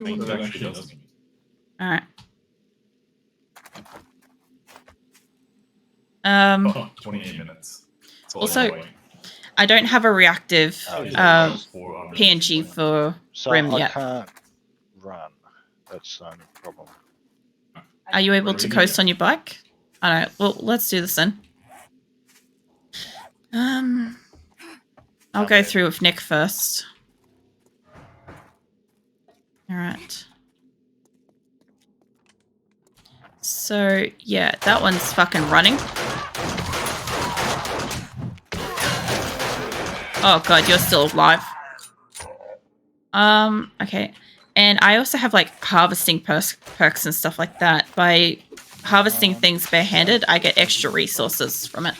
think it actually does. All right. 28 minutes. Also, I don't have a reactive PNG for Grim yet. I can't run. That's the only problem. Are you able to coast on your bike? All right. Well, let's do this then. I'll go through with Nick first. All right. So, yeah, that one's fucking running. Oh god, you're still alive. Okay. And I also have like harvesting perks and stuff like that. By harvesting things barehanded, I get extra resources from it.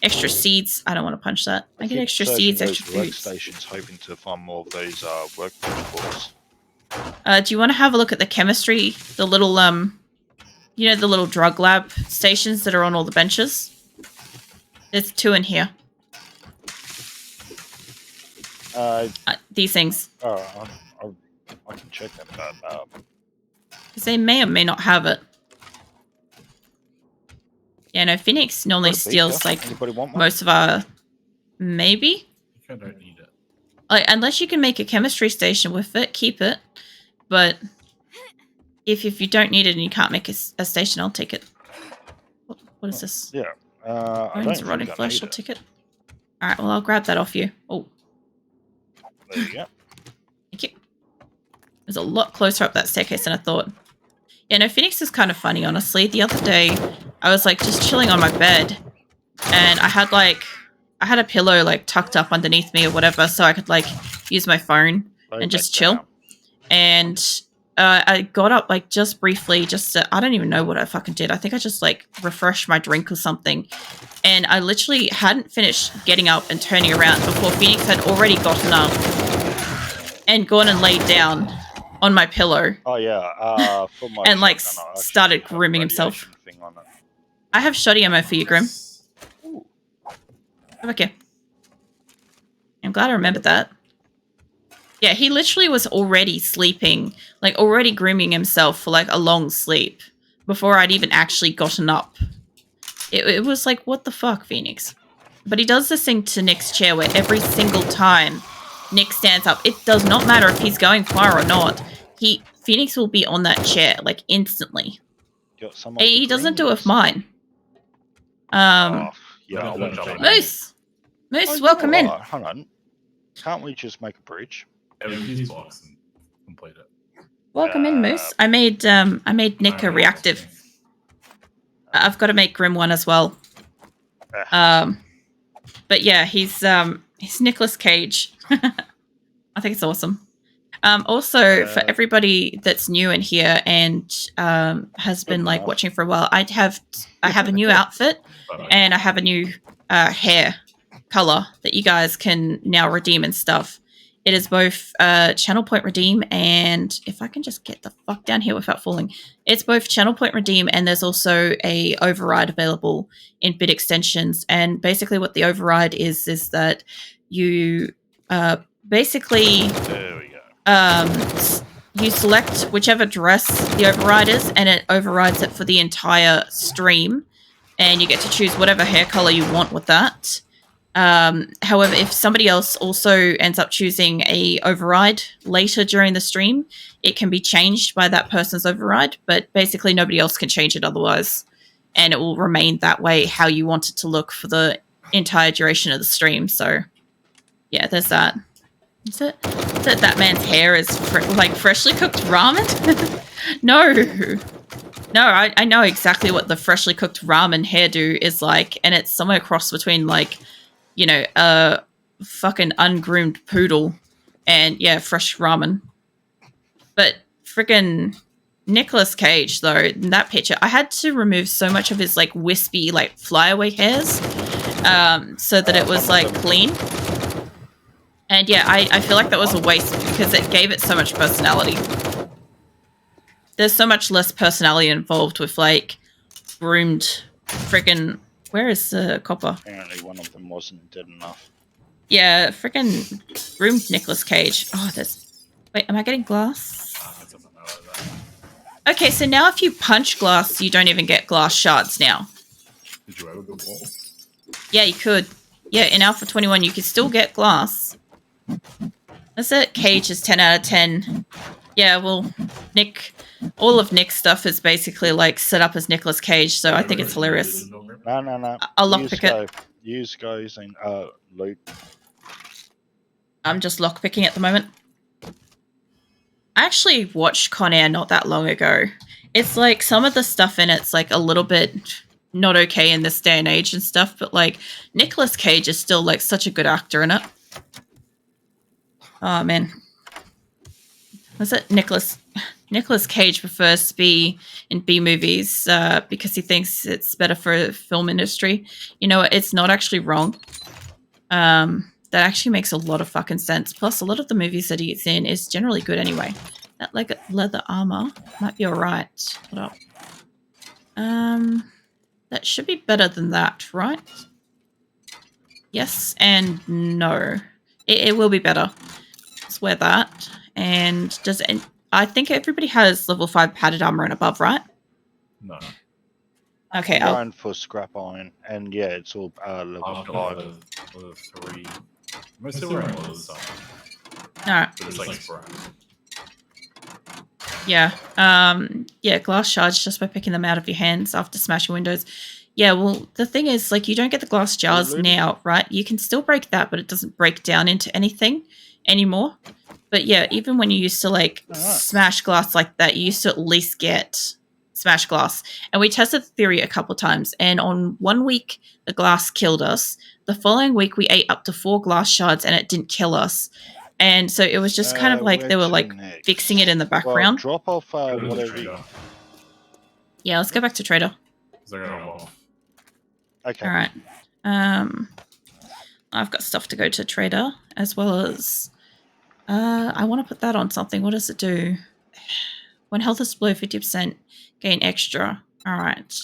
Extra seeds. I don't want to punch that. I get extra seeds, extra food. Workstations hoping to find more of those workbench books. Do you want to have a look at the chemistry? The little you know, the little drug lab stations that are on all the benches? There's 2 in here. These things. I can check them, but because they may or may not have it. Yeah, no, Phoenix normally steals like most of our. Maybe. I don't need it. Like, unless you can make a chemistry station with it, keep it. But if you don't need it and you can't make a station, I'll take it. What is this? Yeah. Bones, rotting flesh. I'll take it. All right. Well, I'll grab that off you. Oh. There you go. Thank you. It was a lot closer up that staircase than I thought. Yeah, no, Phoenix is kind of funny, honestly. The other day, I was like just chilling on my bed, and I had a pillow like tucked up underneath me or whatever, so I could like use my phone and just chill. And I got up like just briefly, I don't even know what I fucking did. I think I just like refreshed my drink or something. And I literally hadn't finished getting up and turning around before Phoenix had already gotten up and gone and laid down on my pillow. Oh yeah, for my and like started grooming himself. I have shoddy ammo for you, Grim. Okay. I'm glad I remembered that. Yeah, he literally was already sleeping, like already grooming himself for like a long sleep before I'd even actually gotten up. It was like, what the fuck, Phoenix? But he does this thing to Nick's chair where every single time Nick stands up, it does not matter if he's going far or not. Phoenix will be on that chair like instantly. He doesn't do it with mine. Moose, welcome in. Hang on. Can't we just make a bridge? Everything's box and complete it. Welcome in, Moose. I made Nick a reactive. I've got to make Grim one as well. But yeah, he's Nicolas Cage. I think it's awesome. Also, for everybody that's new in here and has been like watching for a while, I have a new outfit and I have a new hair color that you guys can now redeem and stuff. It is both channel point redeem and if I can just get the fuck down here without falling, it's both channel point redeem and there's also a override available in bit extensions. And basically, what the override is that you basically. There we go. You select whichever dress the override is, and it overrides it for the entire stream, and you get to choose whatever hair color you want with that. However, if somebody else also ends up choosing a override later during the stream, it can be changed by that person's override, but basically nobody else can change it otherwise, and it will remain that way how you want it to look for the entire duration of the stream. So, yeah, there's that. Is it that man's hair is like freshly cooked ramen? No, I know exactly what the freshly cooked ramen hairdo is like, and it's somewhere cross between like, you know, a fucking ungroomed poodle and yeah, fresh ramen. But freaking Nicolas Cage though, in that picture, I had to remove so much of his like wispy like flyaway hairs, so that it was like clean. And yeah, I feel like that was a waste because it gave it so much personality. There's so much less personality involved with like groomed freaking. Where is the copper? Apparently one of them wasn't dead enough. Yeah, freaking groomed Nicolas Cage. Oh, there's. Wait, am I getting glass? Okay, so now if you punch glass, you don't even get glass shards now. Did you ever before? Yeah, you could. Yeah, in Alpha 21, you could still get glass. That's it. Cage is 10 out of 10. Yeah, well, Nick, all of Nick's stuff is basically like set up as Nicolas Cage, so I think it's hilarious. No. I'll lockpick it. Use go using loot. I'm just lockpicking at the moment. I actually watched Con Air not that long ago. It's like some of the stuff in it's like a little bit not okay in this day and age and stuff, but like Nicolas Cage is still like such a good actor in it. Oh man. Was it Nicolas Cage prefers to be in B movies because he thinks it's better for the film industry. You know, it's not actually wrong. That actually makes a lot of fucking sense. Plus, a lot of the movies that he's in is generally good anyway. That like leather armor might be alright. Hold up. That should be better than that, right? Yes and no. It will be better. Let's wear that. And I think everybody has level 5 padded armor and above, right? No. Okay, I'm going for scrap iron, and yeah, it's all level I've 5. got level 3. I'm still wearing leather stuff. alright. But it's like scrap. Yeah. Yeah, glass shards just by picking them out of your hands after smashing windows. Yeah, well, the thing is, like, you don't get the glass jars now, right? You can still break that, but it doesn't break down into anything anymore. But yeah, even when you used to, like, smash glass like that, you used to at least get smash glass. And we tested the theory a couple times, and on 1 week, the glass killed us. The following week, we ate up to 4 glass shards, and it didn't kill us. And so it was just kind of like they were, like, fixing it in the background. Well, drop off Go to the whatever. trader. Yeah, let's go back to Trader. They're gonna go off. Okay. All right. I've got stuff to go to Trader as well as I want to put that on something. What does it do? When health is below 50%, gain extra. All right.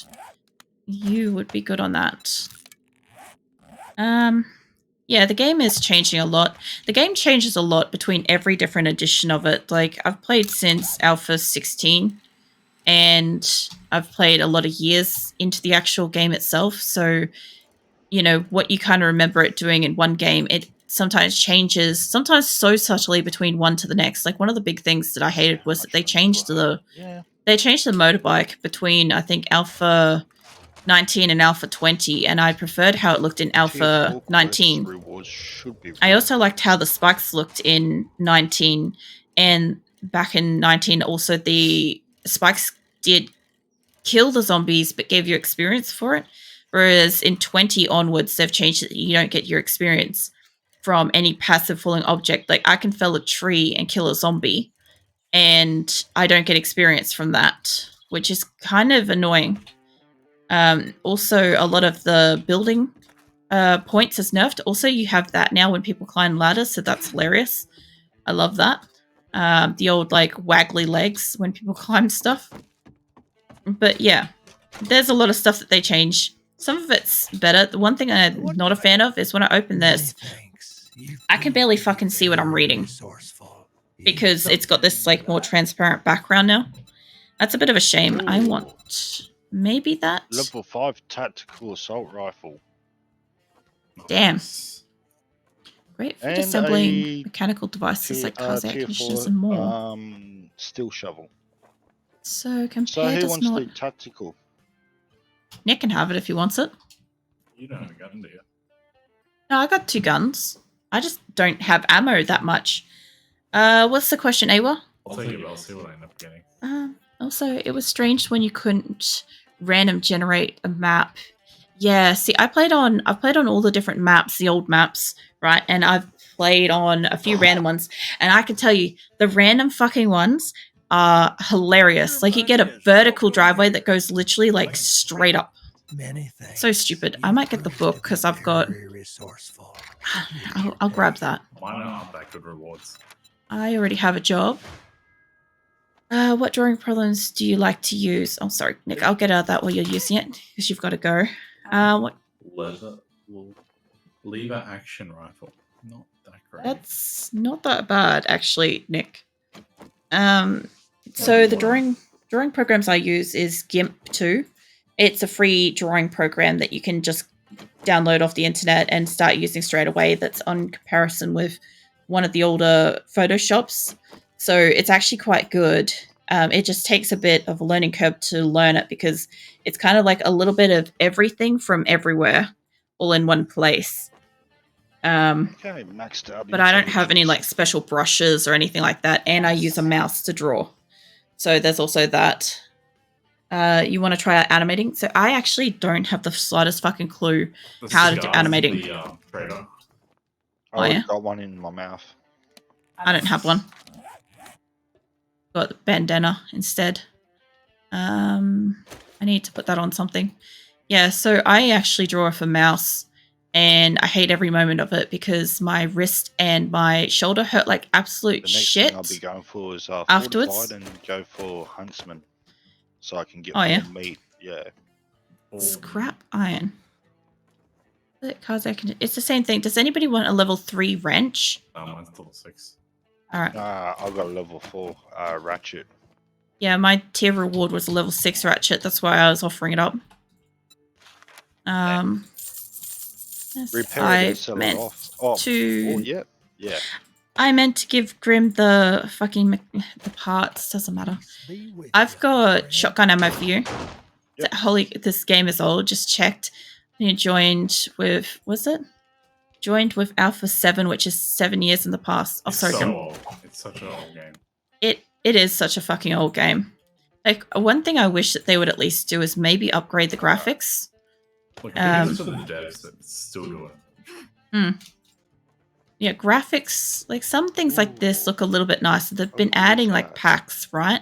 You would be good on that. Yeah, the game is changing a lot. The game changes a lot between every different edition of it. Like, I've played since Alpha 16, and I've played a lot of years into the actual game itself. So, you know, what you kind of remember it doing in one game, it sometimes changes, sometimes so subtly between one to the next. Like, one of the big things that I hated was that they changed the motorbike between, I think, Alpha 19 and Alpha 20, and I preferred how it looked in Alpha 19. I also liked how the spikes looked in 19, and back in 19 also the spikes did kill the zombies but gave you experience for it, whereas in 20 onwards they've changed it that you don't get your experience from any passive falling object. Like, I can fell a tree and kill a zombie, and I don't get experience from that, which is kind of annoying. Also, a lot of the building points is nerfed. Also, you have that now when people climb ladders, so that's hilarious. I love that. The old, like, waggly legs when people climb stuff. But yeah, there's a lot of stuff that they change. Some of it's better. The one thing I'm not a fan of is when I open this, I can barely fucking see what I'm reading because it's got this, like, more transparent background now. That's a bit of a shame. I want... maybe that? Level 5 tactical assault rifle. Damn. Nice. Great for And disassembling mechanical devices like cars, air tier conditioners, 4, and more. steel shovel. So So compare who does wants not... the tactical? Nick can have it if he wants it. You don't have a gun, do you? No, I got 2 guns. I just don't have ammo that much. What's the question, Awa? I'll take it, but I'll see what I end up getting. Also, it was strange when you couldn't random generate a map. Yeah, see, I've played on all the different maps, the old maps, right? And I've played on a few random ones, and I can tell you, the random fucking ones are hilarious. Like, you get a vertical driveway that goes literally, like, straight up. So stupid. I might get the book because I've got... I'll grab that. Mine aren't that good rewards. I already have a job. What drawing problems do you like to use? Oh, sorry, Nick. I'll get out of that while you're using it because you've got to go. What? Lever action rifle. Not that great. That's not that bad, actually, Nick. So the drawing drawing programs I use is GIMP 2. It's a free drawing program that you can just download off the internet and start using straight away. That's on comparison with one of the older Photoshops. So it's actually quite good. It just takes a bit of a learning curve to learn it because it's kind of like a little bit of everything from everywhere all in one place. Okay, maxed out. But I don't have any like special brushes or anything like that, and I use a mouse to draw. So there's also that. You want to try out animating? So I actually don't have the slightest fucking clue The how to do cigars, animating. The trader. Oh, I yeah? got one in my mouth. I don't have one. Got the bandana instead. I need to put that on something. Yeah, so I actually draw with a mouse, and I hate every moment of it because my wrist and my shoulder hurt like absolute The next shit. thing I'll be going for is afterwards. fortified and go for huntsman, so I can get Oh, more yeah? meat. Yeah. Scrap iron. It's the same thing. Does anybody want a level 3 wrench? Mine's level 6. Alright. I got a level 4 ratchet. Yeah, my tier reward was a level 6 ratchet. That's why I was offering it up. Yes, Repair it, sell it off. Oh, yeah. Yeah. I meant to give Grim the fucking the parts. Doesn't matter. I've got shotgun ammo for you. Yep. Holy, this game is old. Just checked. You joined with, was it? Joined with Alpha 7, which is 7 years in the past. Oh, It's sorry, so Grim. old. It's such an old game. It is such a fucking old game. Like, one thing I wish that they would at least do is maybe upgrade the graphics. Look, kudos to the devs that still do it. Yeah, graphics, like some things like this look a little bit nicer. They've been adding like packs, right?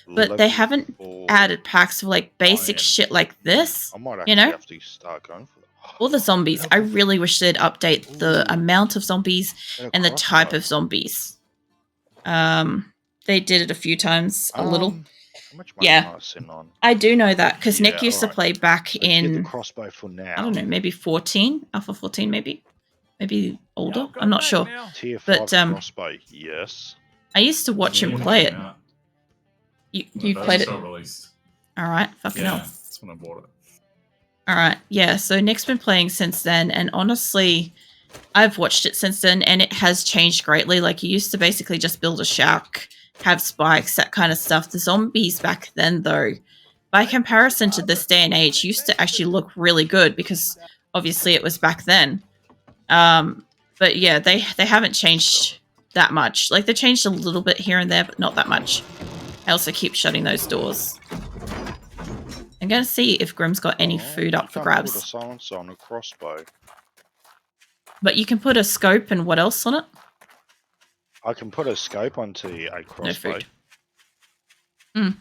But they haven't added packs of like basic shit like this. I might you know? have to start going for that. All the zombies. I really wish they'd update the amount of zombies and the type of zombies. They did it a few times, a little. How much money Yeah. am I sitting on? I do know that because Nick Yeah, used to alright. play back Let's get the in, crossbow for now. I don't know, maybe 14, Alpha 14 maybe? Maybe older? I'm not sure. Tier 5 But, crossbow, yes. I used to watch him Yeah, play it. out. You When played it? first got released. Alright, fucking Yeah, hell. that's when I bought it. Alright, yeah, so Nick's been playing since then, and honestly, I've watched it since then, and it has changed greatly. Like, you used to basically just build a shack, have spikes, that kind of stuff. The zombies back then, though, by comparison to this day and age, used to actually look really good, because obviously it was back then. But yeah, they haven't changed that much. Like, they changed a little bit here and there, but not that much. I also keep shutting those doors. I'm going to see if Grim's got any food up for Can't grabs. Put a silencer on a crossbow. But you can put a scope and what else on it? I can put a scope onto a crossbow. food.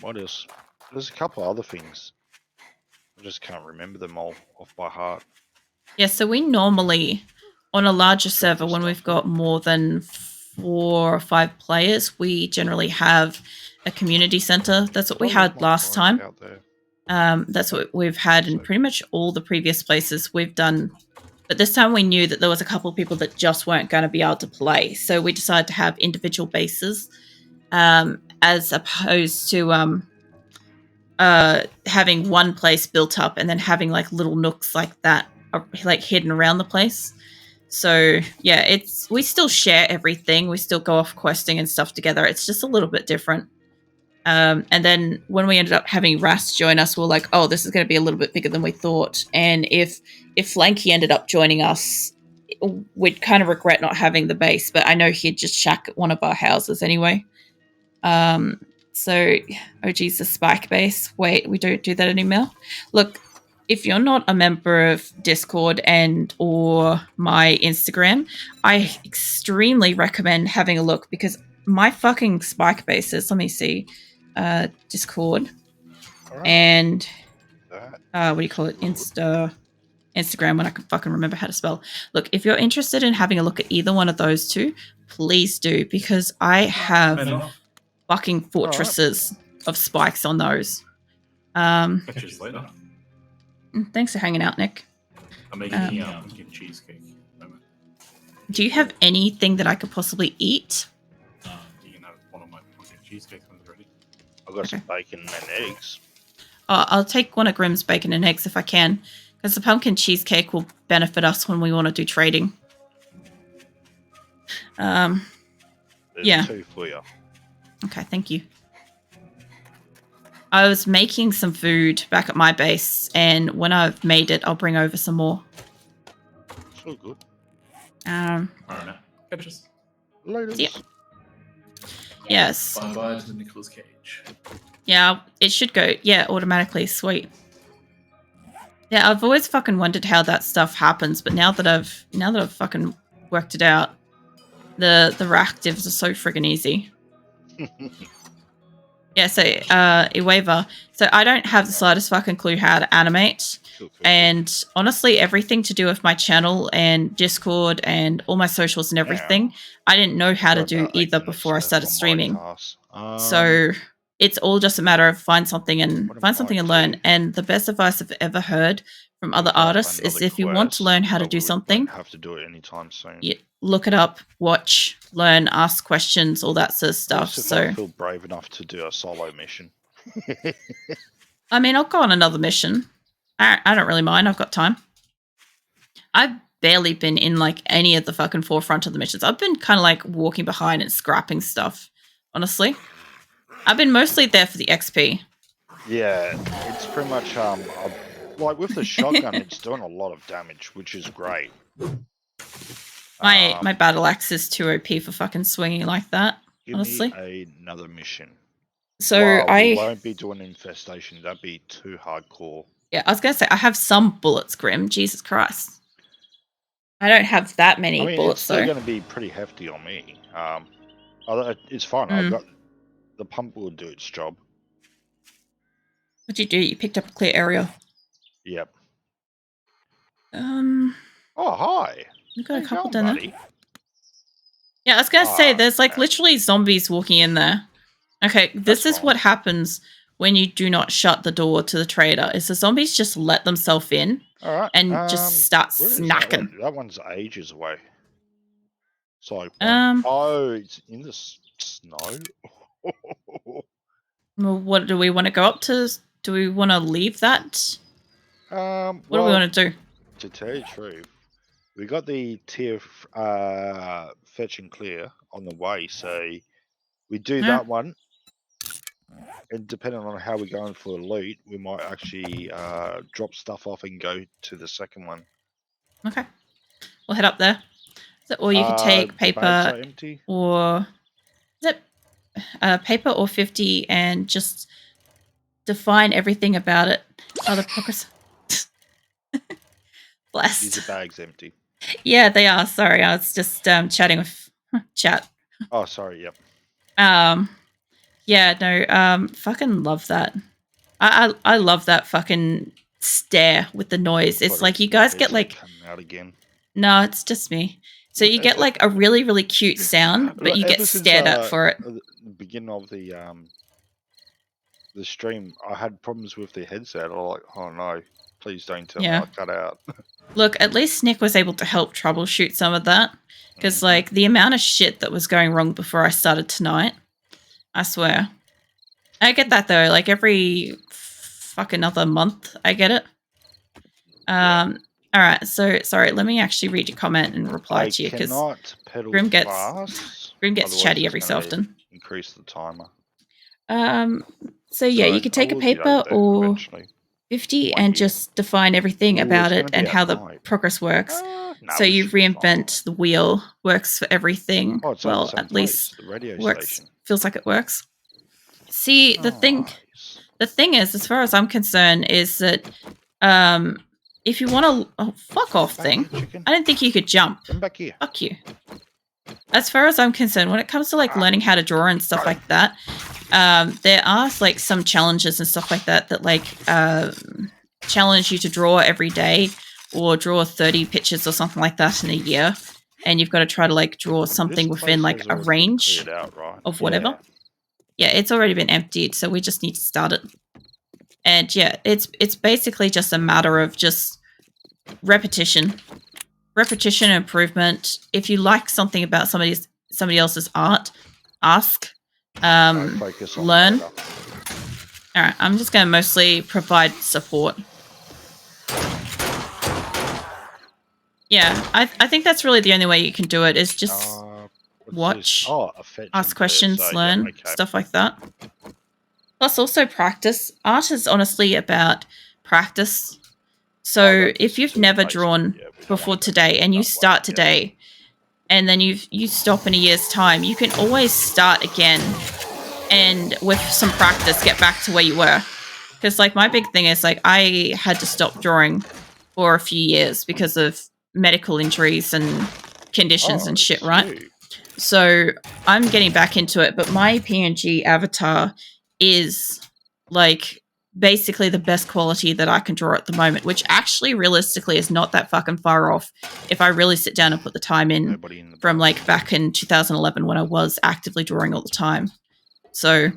What else? There's a couple other things. I just can't remember them all off by heart. Yeah, so we normally, on a larger server, when we've got more than 4 or 5 players, we generally have a community center. That's what we had last time. Out there. That's what we've had in pretty much all the previous places we've done. But this time we knew that there was a couple of people that just weren't going to be able to play. So we decided to have individual bases as opposed to having one place built up and then having like little nooks like that, like hidden around the place. So yeah, we still share everything. We still go off questing and stuff together. It's just a little bit different. And then when we ended up having Rast join us, we were like, oh, this is going to be a little bit bigger than we thought. And if Flanky ended up joining us, we'd kind of regret not having the base. But I know he'd just shack at one of our houses anyway. So, oh geez, the spike base. Wait, we don't do that anymore. Look, if you're not a member of Discord or my Instagram, I extremely recommend having a look because my fucking spike bases, let me see, Discord Alright, and that. what do you call it? Instagram, when I can fucking remember how to spell. Look, if you're interested in having a look at either one of those two, please do, because I have Enough. fucking fortresses of spikes on those. Catch you later. Thanks for hanging out, Nick. I'm making pumpkin cheesecake. Do you have anything that I could possibly eat? You can have one of my pumpkin cheesecakes when it's ready. I've got some bacon and eggs. I'll take one of Grimm's bacon and eggs if I can, because the pumpkin cheesecake will benefit us when we want to do trading. There's Yeah. 2 for you. Okay, thank you. I was making some food back at my base, and when I've made it, I'll bring over some more. It's all good. Um, Alright, now. Catches. Laters. Yeah. yes. Bye-bye to the Nicolas Cage. Yeah, it should go. Yeah, automatically. Sweet. Yeah, I've always fucking wondered how that stuff happens, but now that I've fucking worked it out, the reactives are so friggin' easy. Yeah, so Iwava. So I don't have the slightest fucking clue how to animate. Cool. And honestly, everything to do with my channel and Discord and all my socials and everything, I didn't know how to do either before I started streaming. So it's all just a matter of find something and learn. And the best advice I've ever heard from other artists is if you want to learn how to do something, have to do it anytime soon. you look it up, watch, learn, ask questions, all that sort of stuff. So I feel brave enough to do a solo mission. I mean, I'll go on another mission. I don't really mind. I've got time. I've barely been in like any of the fucking forefront of the missions. I've been kind of like walking behind and scrapping stuff, honestly. I've been mostly there for the XP. Yeah, it's pretty much like with the shotgun, it's doing a lot of damage, which is great. My battle axe is too OP for fucking swinging like that. Honestly, me another mission. So I won't be doing infestation. That'd be too hardcore. Yeah, I was gonna say I have some bullets, Grim. Jesus Christ, I don't have that many bullets. It's still going to be pretty hefty on me. It's fine. I've got the pump will do its job. What'd you do? You picked up a clear area. Yep. Oh, hi. You got a couple down there. Yeah, I was gonna say there's like literally zombies walking in there. Okay, this is what happens when you do not shut the door to the trader. Is the zombies just let themselves in and just start snacking. That one's ages away. So it's in the snow. Well, what do we want to go up to? Do we want to leave that? What do we want to do? To tell you the truth, we got the tier fetch and clear on the way, so we do that one. And depending on how we're going for the loot, we might actually drop stuff off and go to the second one. Okay. We'll head up there. Or you could take paper or... Is it paper or 50 and just define everything about it. Other progress. Blessed. These are bags empty. Yeah, they are. Sorry, I was just chatting with chat. Oh, sorry. Yep. Yeah, no, fucking love that. I love that fucking stare with the noise. It's like you guys get like coming out again. No, it's just me. So you get like a really, really cute sound, but you get stared at for it. The beginning of the stream, I had problems with the headset. I'm like, oh no, please don't tell me I cut out. Look, at least Nick was able to help troubleshoot some of that. Because like the amount of shit that was going wrong before I started tonight, I swear. I get that though, like every fucking other month I get it. Alright, so sorry, let me actually read your comment and reply to you because Grim gets chatty every so often. Increase the timer. So yeah, you could take a paper or 50 and just define everything about it and how the progress works. So you reinvent the wheel, works for everything. Well, at least works. Feels like it works. See, the thing is, as far as I'm concerned, is that if you want to fuck off thing, I didn't think you could jump. Come back here. Fuck you. As far as I'm concerned, when it comes to like learning how to draw and stuff like that, there are like some challenges and stuff like that that like challenge you to draw every day or draw 30 pictures or something like that in a year, and you've got to try to like draw something within like a range of whatever. Yeah, it's already been emptied, so we just need to start it. And yeah, it's basically just a matter of just repetition improvement. If you like something about somebody else's art, ask, learn, All right, I'm just going to mostly provide support. Yeah, I think that's really the only way you can do it is just What's watch, this? Oh, a fetch ask and questions, clear, so, learn, yeah, okay. stuff like that. Plus also practice. Art is honestly about practice. So that's if you've too never basic, drawn yeah, we don't before wanna go today and you that way, start yeah. today and then you stop in a year's time, you can always start again and with some practice get back to where you were. Because like my big thing is like I had to stop drawing for a few years because of medical injuries and conditions and shit, right? sweet. So I'm getting back into it, but my PNG avatar is like basically the best quality that I can draw at the moment, which actually realistically is not that fucking far off if I really sit down and put the time in Nobody in the from box. like back in 2011 when I was actively drawing all the time. So,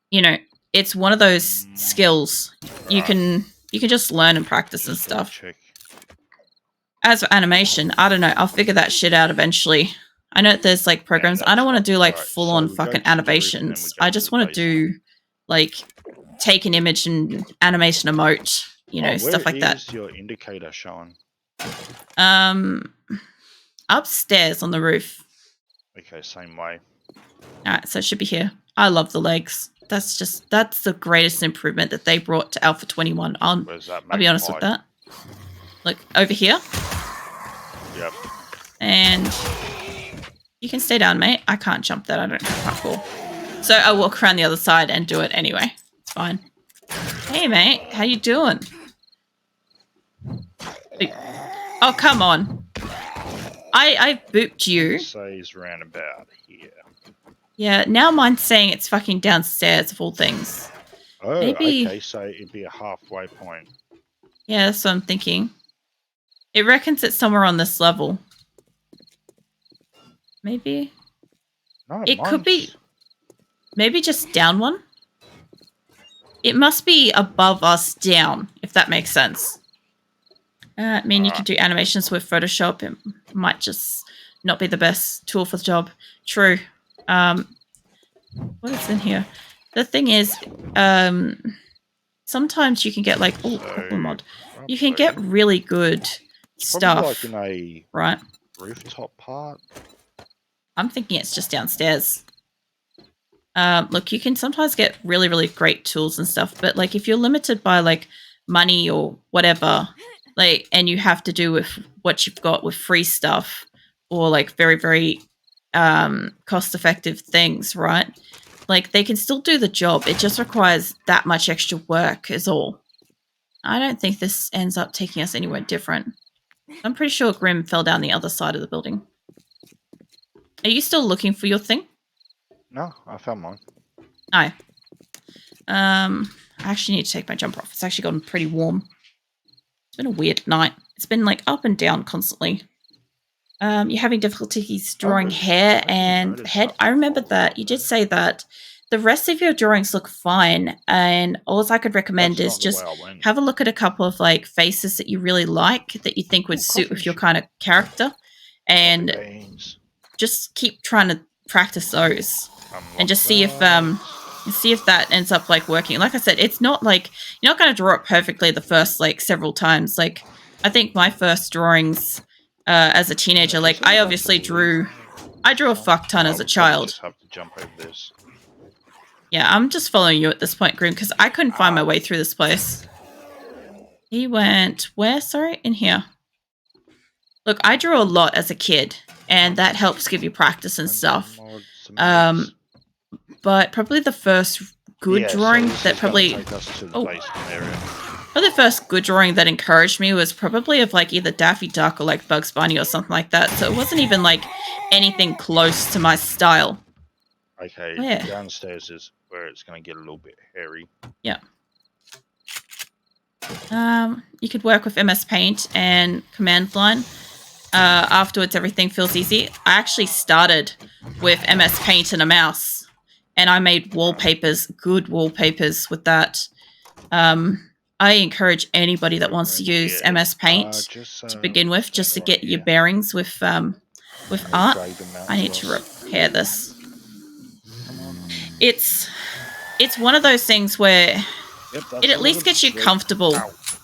you know, it's one of those skills you Alright, can just learn and practice and just double stuff. check. As for animation, I don't know. I'll figure that shit out eventually. I know there's like programs. I don't want to do like Alright, full on so we go fucking to the roof and then we animations. go I to just the want to do like take an image and animation emote, you know, stuff like that. Where is your indicator showing? Upstairs on the roof. Okay, same way. Alright, so it should be here. I love the legs. That's the greatest improvement that they brought to Alpha 21. Where's that? I'll be honest with that. Look, over here. Yep. And you can stay down, mate. I can't jump that. I don't have parkour. So I'll walk around the other side and do it anyway. It's fine. Hey, mate. How you doing? Oh, come on. I booped you. It says round about here. Yeah, now mine's saying it's fucking downstairs of all things. Oh, Maybe- okay, so it'd be a halfway point. Yeah, that's what I'm thinking. It reckons it's somewhere on this level. Maybe. No, It could be- mine's- Maybe just down one? It must be above us down, if that makes sense. I mean, you could do animations with Photoshop. It might just not be the best tool for the job. True. What is in here? The thing is, sometimes you can get like, oh, problem mod. You can get really good It's probably stuff, like in a right? rooftop part. I'm thinking it's just downstairs. Look, you can sometimes get really, really great tools and stuff, but like if you're limited by like money or whatever, like, and you have to do with what you've got with free stuff or like very, very cost-effective things, right? Like they can still do the job. It just requires that much extra work is all. I don't think this ends up taking us anywhere different. I'm pretty sure Grim fell down the other side of the building. Are you still looking for your thing? No, I found mine. No. I actually need to take my jumper off. It's actually gotten pretty warm. It's been a weird night. It's been like up and down constantly. You're having difficulties drawing hair and head. I remember that. You did say that. The rest of your drawings look fine, and all I could recommend That's is not the just way I went. have a look at a couple of like faces that you really like, that you think would suit with your kind of character, and Beans. just keep trying to practice those. Unlock And just see if that. that ends up like working. Like I said, it's not like you're not going to draw it perfectly the first like several times. Like I think my first drawings as a teenager, like I drew a fuck ton as a child. Just have to jump over this. Yeah, I'm just following you at this point, Grim, because I couldn't find my way through this place. He went where? Sorry, in here. Look, I drew a lot as a kid, and that helps give you practice and stuff. But probably the first good drawing that probably the first good drawing that encouraged me was probably of like either Daffy Duck or like Bugs Bunny or something like that. So it wasn't even like anything close to my style. Okay, Where? downstairs is where it's going to get a little bit hairy. Yeah. You could work with MS Paint and Command Line. Afterwards, everything feels easy. I actually started with MS Paint and a mouse, and I made wallpapers, good wallpapers with that. I encourage anybody that wants to use MS Paint to begin with, just to get your bearings with art. I need to repair this. It's it's one of those things where Yep, it at least gets you comfortable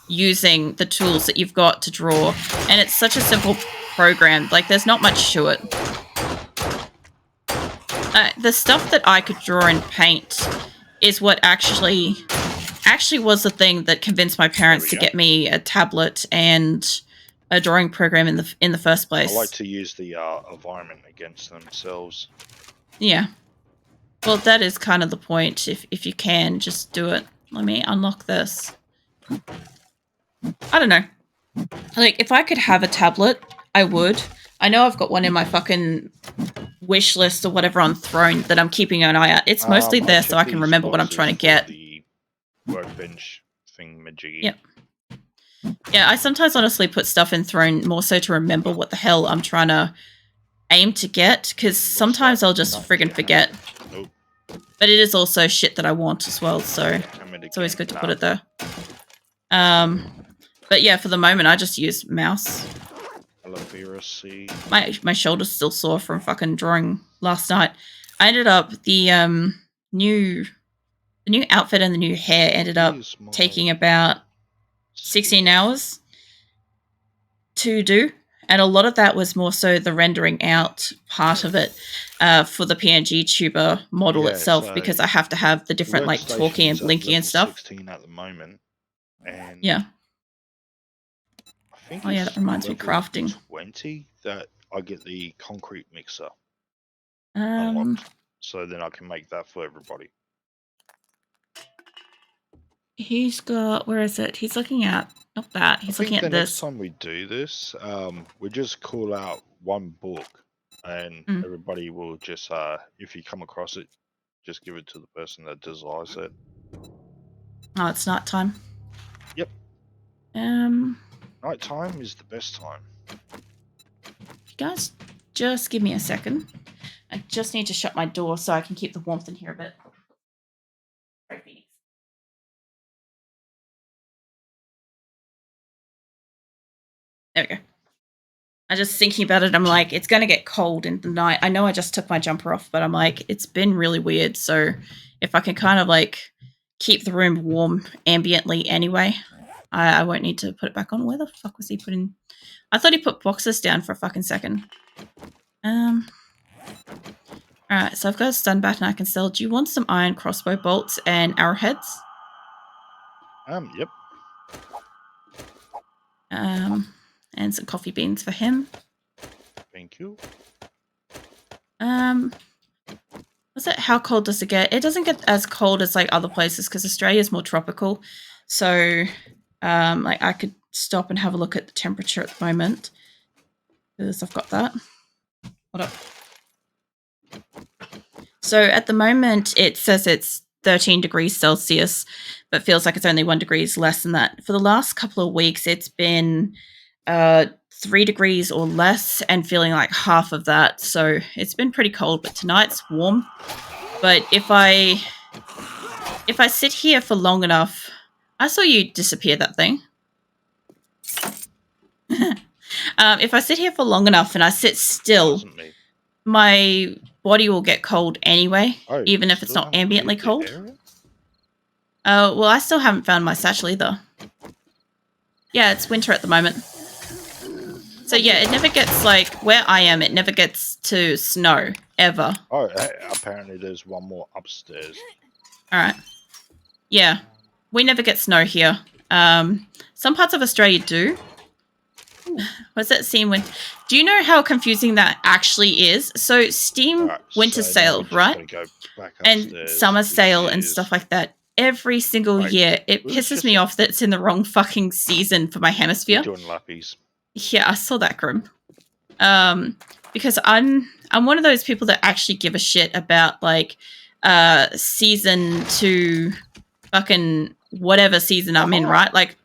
using the tools that you've got to draw, and it's such a simple program. Like, there's not much to it. The stuff that I could draw and paint is what actually was the thing that convinced my parents to get me a tablet and a drawing program in the first place. I like to use the environment against themselves. Yeah. Well, that is kind of the point. If you can, just do it. Let me unlock this. I don't know. Like, if I could have a tablet, I would. I know I've got one in my fucking wish list or whatever on Throne that I'm keeping an eye out. It's mostly there so I can remember what I'm trying to get. The workbench thing, majiggy. Yep. Yeah, I sometimes honestly put stuff in Throne more so to remember what the hell I'm trying to aim to get, because sometimes I'll just friggin' forget. Nope. But it is also shit that I want as well, so it's always good to put it there. But yeah, for the moment, I just use mouse. My shoulder's still sore from fucking drawing last night. I ended up the new outfit and the new hair ended up taking about 16 hours to do, and a lot of that was more so the rendering out part of it for the PNG tuber model itself, because I have to have the different like talking and blinking and stuff. 16 at the moment, and yeah. I think oh yeah, that reminds me, crafting. 20 that I get the concrete mixer. So then I can make that for everybody. He's got, where is it? He's looking at, not that, he's looking at this. Next time we do this, we just call out one book and everybody will just, if you come across it, just give it to the person that desires it. Oh, it's night time. Yep. Night time is the best time. You guys just give me a second. I just need to shut my door so I can keep the warmth in here a bit. Sorry, Phoenix. There we go. I'm just thinking about it. I'm like, it's going to get cold in the night. I know I just took my jumper off, but I'm like, it's been really weird. So if I can kind of like keep the room warm ambiently anyway, I won't need to put it back on. Where the fuck was he putting? I thought he put boxes down for a fucking second. Alright, so I've got a stun bat and I can sell. Do you want some iron crossbow bolts and arrowheads? Yep. And some coffee beans for him. Thank you. What's it? How cold does it get? It doesn't get as cold as like other places because Australia is more tropical. So, like I could stop and have a look at the temperature at the moment because I've got that. What up? So at the moment it says it's 13 degrees Celsius, but feels like it's only 1 degree less than that. For the last couple of weeks, it's been 3 degrees or less and feeling like half of that. So it's been pretty cold, but tonight's warm. But if I sit here for long enough, I saw you disappear, that thing. If I sit here for long enough and I sit still, my body will get cold anyway, even if it's not ambiently cold. Well, I still haven't found my satchel either. Yeah, it's winter at the moment. So yeah, it never gets, like, where I am, it never gets to snow, ever. Oh, apparently there's one more upstairs. Alright. Yeah, we never get snow here. Some parts of Australia do. What's that scene when... Do you know how confusing that actually is? So Steam Winter Sale, right? And Summer Sale and stuff like that. Every single year, it pisses me off that it's in the wrong fucking season for my hemisphere. Doing lappies. Yeah, I saw that, Grim. Because I'm one of those people that actually give a shit about like season to fucking whatever season I'm in, right? Like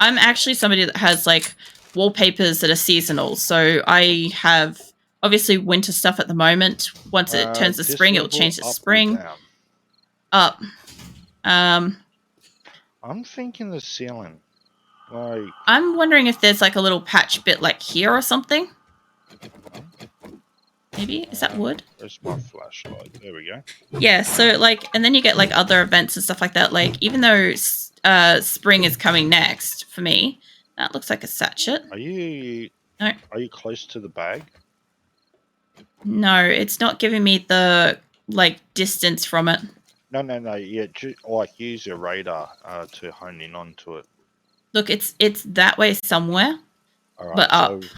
I'm actually somebody that has like wallpapers that are seasonal. So I have obviously winter stuff at the moment. Once it turns to spring, it'll change to spring. Up. I'm thinking the ceiling. Like, I'm wondering if there's like a little patch bit like here or something. Maybe? Is that wood? Where's my flashlight? There we go. Yeah, so like, and then you get like other events and stuff like that. Like, even though spring is coming next for me, that looks like a sachet. Are you? No. Are you close to the bag? No, it's not giving me the like distance from it. No. Yeah, like use your radar to hone in onto it. Look, it's that way somewhere. All right. But up. So